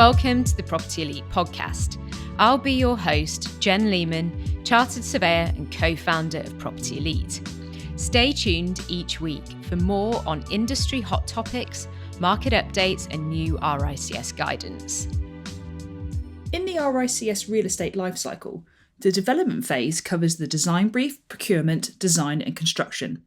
Welcome to the Property Elite podcast. I'll be your host, Jen Lehman, Chartered Surveyor and co-founder of Property Elite. Stay tuned each week for more on industry hot topics, market updates and new RICS guidance. In the RICS real estate lifecycle, the development phase covers the design brief, procurement, design and construction.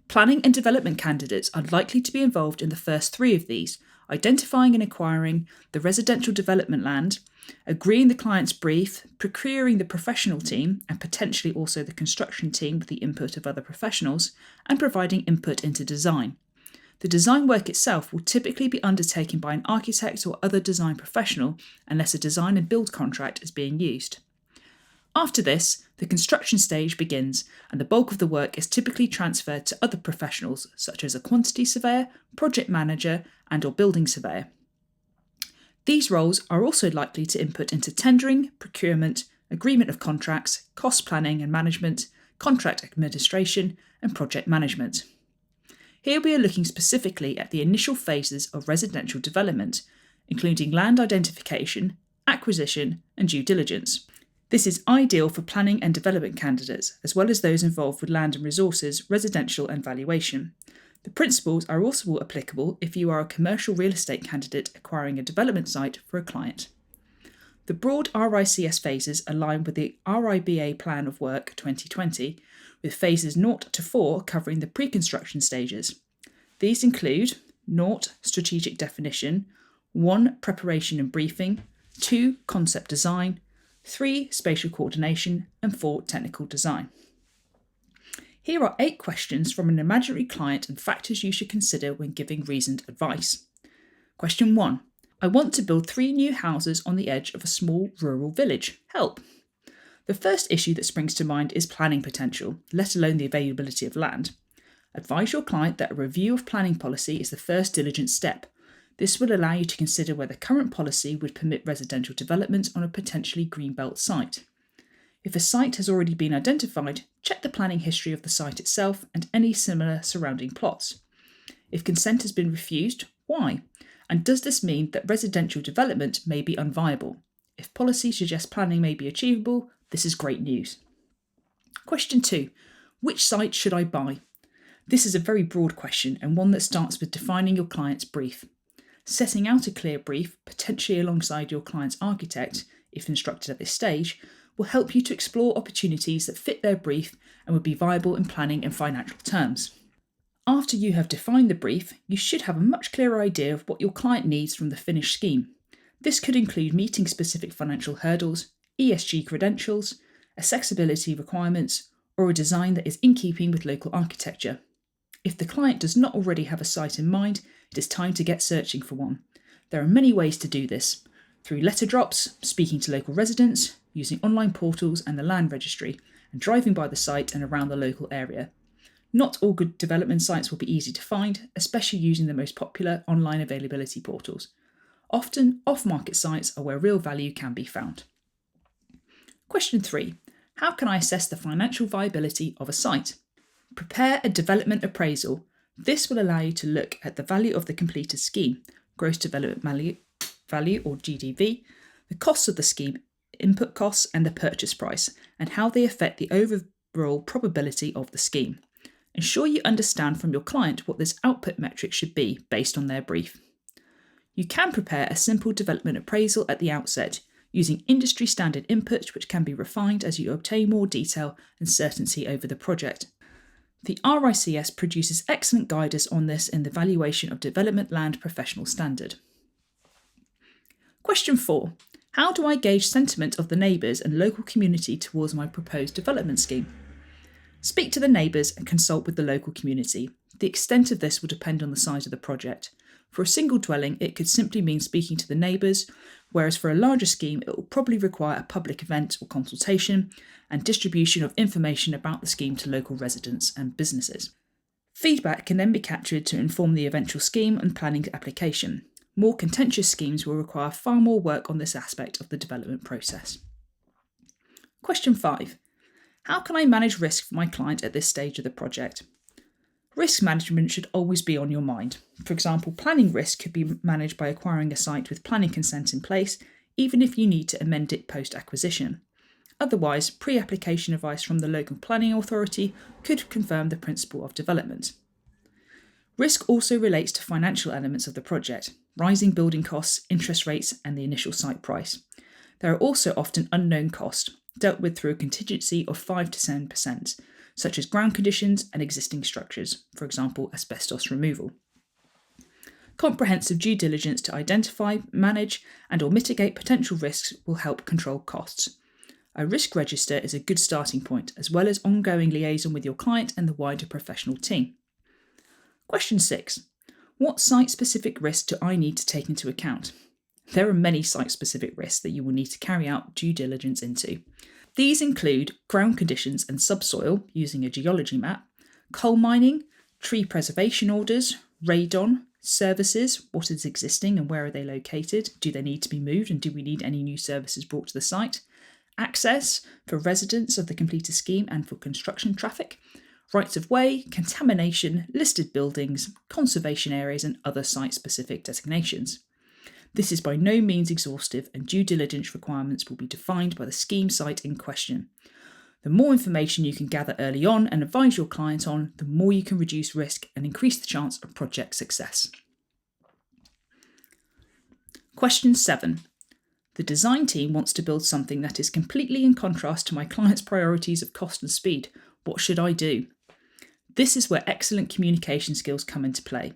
Planning and development candidates are likely to be involved in the first three of these, identifying and acquiring the residential development land, agreeing the client's brief, procuring the professional team and potentially also the construction team with the input of other professionals, and providing input into design. The design work itself will typically be undertaken by an architect or other design professional unless a design and build contract is being used. After this, the construction stage begins and the bulk of the work is typically transferred to other professionals such as a quantity surveyor, project manager and/or building surveyor. These roles are also likely to input into tendering, procurement, agreement of contracts, cost planning and management, contract administration and project management. Here we are looking specifically at the initial phases of residential development, including land identification, acquisition and due diligence. This is ideal for planning and development candidates, as well as those involved with land and resources, residential and valuation. The principles are also applicable if you are a commercial real estate candidate acquiring a development site for a client. The broad RICS phases align with the RIBA Plan of Work 2020, with phases 0 to 4 covering the pre-construction stages. These include 0 strategic definition, 1 preparation and briefing, 2 concept design, 3 spatial coordination and 4 technical design. Here are 8 questions from an imaginary client and factors you should consider when giving reasoned advice. Question 1. I want to build 3 new houses on the edge of a small rural village. Help. The first issue that springs to mind is planning potential, let alone the availability of land. Advise your client that a review of planning policy is the first diligent step. This will allow you to consider whether current policy would permit residential development on a potentially greenbelt site. If a site has already been identified, check the planning history of the site itself and any similar surrounding plots. If consent has been refused, why? And does this mean that residential development may be unviable? If policy suggests planning may be achievable, this is great news. Question 2. Which site should I buy? This is a very broad question and one that starts with defining your client's brief. Setting out a clear brief, potentially alongside your client's architect, if instructed at this stage, will help you to explore opportunities that fit their brief and would be viable in planning and financial terms. After you have defined the brief, you should have a much clearer idea of what your client needs from the finished scheme. This could include meeting specific financial hurdles, ESG credentials, accessibility requirements, or a design that is in keeping with local architecture. If the client does not already have a site in mind, it is time to get searching for one. There are many ways to do this, through letter drops, speaking to local residents, using online portals and the land registry, and driving by the site and around the local area. Not all good development sites will be easy to find, especially using the most popular online availability portals. Often, off-market sites are where real value can be found. Question 3. How can I assess the financial viability of a site? Prepare a development appraisal. This will allow you to look at the value of the completed scheme, gross development value or GDV, the costs of the scheme, input costs and the purchase price, and how they affect the overall probability of the scheme. Ensure you understand from your client what this output metric should be based on their brief. You can prepare a simple development appraisal at the outset, using industry standard input which can be refined as you obtain more detail and certainty over the project. The RICS produces excellent guidance on this in the Valuation of Development Land Professional Standard. Question 4. How do I gauge sentiment of the neighbours and local community towards my proposed development scheme? Speak to the neighbours and consult with the local community. The extent of this will depend on the size of the project. For a single dwelling, it could simply mean speaking to the neighbours, whereas for a larger scheme, it will probably require a public event or consultation and distribution of information about the scheme to local residents and businesses. Feedback can then be captured to inform the eventual scheme and planning application. More contentious schemes will require far more work on this aspect of the development process. Question 5. How can I manage risk for my client at this stage of the project? Risk management should always be on your mind. For example, planning risk could be managed by acquiring a site with planning consent in place, even if you need to amend it post-acquisition. Otherwise, pre-application advice from the local planning authority could confirm the principle of development. Risk also relates to financial elements of the project, rising building costs, interest rates, and the initial site price. There are also often unknown costs, dealt with through a contingency of 5 to 10%, such as ground conditions and existing structures, for example, asbestos removal. Comprehensive due diligence to identify, manage, and/or mitigate potential risks will help control costs. A risk register is a good starting point, as well as ongoing liaison with your client and the wider professional team. Question 6. What site-specific risks do I need to take into account? There are many site-specific risks that you will need to carry out due diligence into. These include ground conditions and subsoil using a geology map, coal mining, tree preservation orders, radon, services, what is existing and where are they located, do they need to be moved and do we need any new services brought to the site, access for residents of the completed scheme and for construction traffic, rights of way, contamination, listed buildings, conservation areas and other site-specific designations. This is by no means exhaustive and due diligence requirements will be defined by the scheme site in question. The more information you can gather early on and advise your client on, the more you can reduce risk and increase the chance of project success. Question 7. The design team wants to build something that is completely in contrast to my client's priorities of cost and speed. What should I do? This is where excellent communication skills come into play.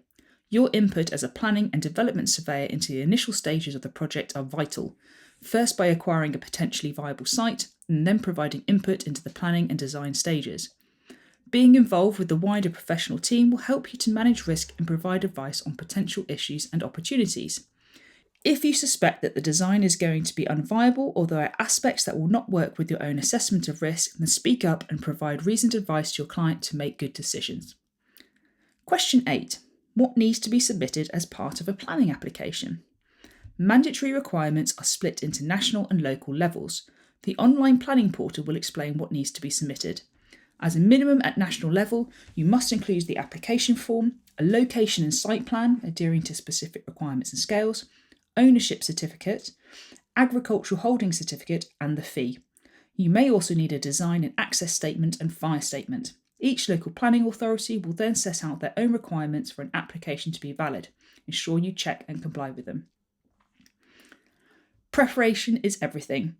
Your input as a planning and development surveyor into the initial stages of the project are vital, first by acquiring a potentially viable site and then providing input into the planning and design stages. Being involved with the wider professional team will help you to manage risk and provide advice on potential issues and opportunities. If you suspect that the design is going to be unviable or there are aspects that will not work with your own assessment of risk, then speak up and provide reasoned advice to your client to make good decisions. Question 8. What needs to be submitted as part of a planning application? Mandatory requirements are split into national and local levels. The online planning portal will explain what needs to be submitted. As a minimum at national level, you must include the application form, a location and site plan adhering to specific requirements and scales, ownership certificate, agricultural holding certificate, and the fee. You may also need a design and access statement and fire statement. Each local planning authority will then set out their own requirements for an application to be valid. Ensure you check and comply with them. Preparation is everything.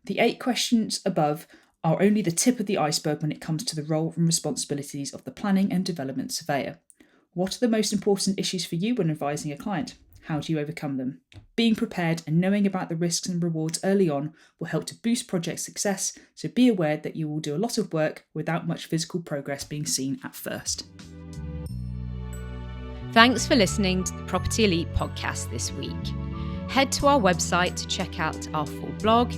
The 8 questions above are only the tip of the iceberg when it comes to the role and responsibilities of the planning and development surveyor. What are the most important issues for you when advising a client? How do you overcome them? Being prepared and knowing about the risks and rewards early on will help to boost project success, so be aware that you will do a lot of work without much physical progress being seen at first. Thanks for listening to the Property Elite podcast this week. Head to our website to check out our full blog,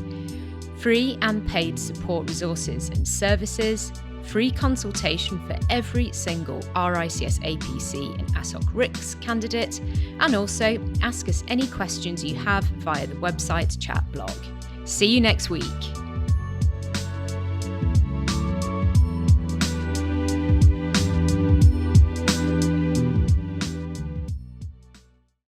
free and paid support resources and services, free consultation for every single RICS APC and AssocRICS candidate, and also ask us any questions you have via the website chat blog. See you next week.